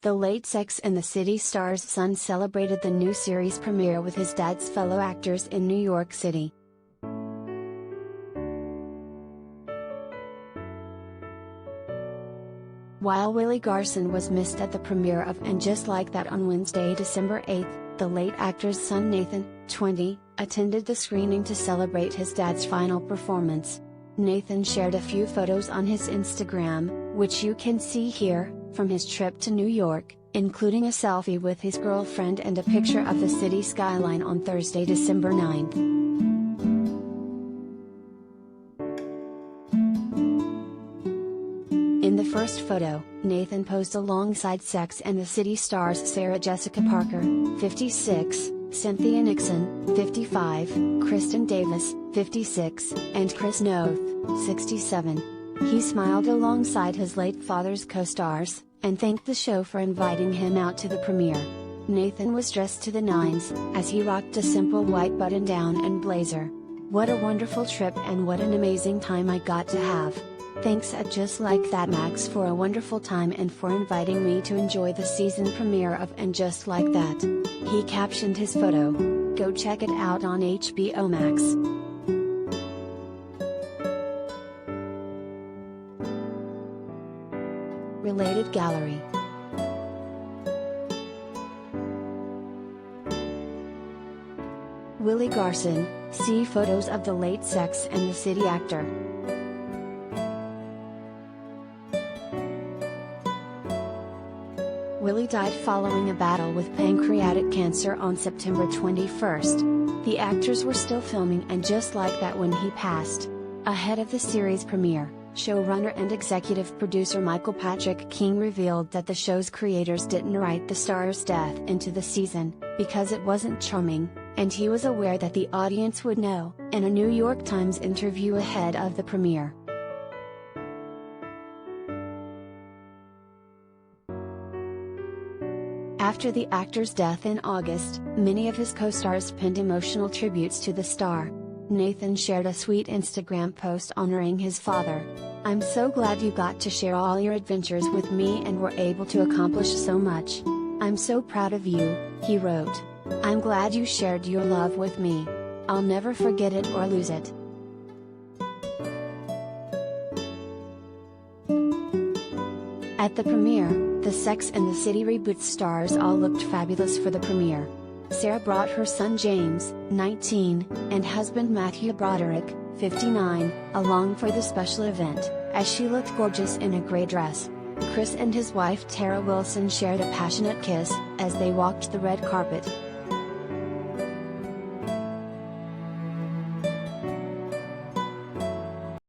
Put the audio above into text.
The late Sex and the City star's son celebrated the new series premiere with his dad's fellow actors in New York City. While Willie Garson was missed at the premiere of And Just Like That on Wednesday, December 8, the late actor's son Nathen, 20, attended the screening to celebrate his dad's final performance. Nathen shared a few photos on his Instagram, which you can see here, from his trip to New York, including a selfie with his girlfriend and a picture of the city skyline on Thursday, December 9. In the first photo, Nathen posed alongside Sex and the City stars Sarah Jessica Parker, 56, Cynthia Nixon, 55, Kristin Davis, 56, and Chris Noth, 67. He smiled alongside his late father's co-stars, and thanked the show for inviting him out to the premiere. Nathen was dressed to the nines, as he rocked a simple white button-down and blazer. "What a wonderful trip and what an amazing time I got to have. Thanks at Just Like That Max for a wonderful time and for inviting me to enjoy the season premiere of And Just Like That," he captioned his photo. Go check it out on HBO Max. Related gallery. Willie Garson, see photos of the late Sex and the City actor. Willie died following a battle with pancreatic cancer on September 21. The actors were still filming And Just Like That when he passed. Ahead of the series premiere, showrunner and executive producer Michael Patrick King revealed that the show's creators didn't write the star's death into the season, because it wasn't charming, and he was aware that the audience would know, in a New York Times interview ahead of the premiere. After the actor's death in August, many of his co-stars penned emotional tributes to the star. Nathen shared a sweet Instagram post honoring his father. "I'm so glad you got to share all your adventures with me and were able to accomplish so much. I'm so proud of you," he wrote. "I'm glad you shared your love with me. I'll never forget it or lose it." At the premiere, the Sex and the City reboot stars all looked fabulous for the premiere. Sarah brought her son James, 19, and husband Matthew Broderick, 59, along for the special event, as she looked gorgeous in a gray dress. Chris and his wife Tara Wilson shared a passionate kiss, as they walked the red carpet.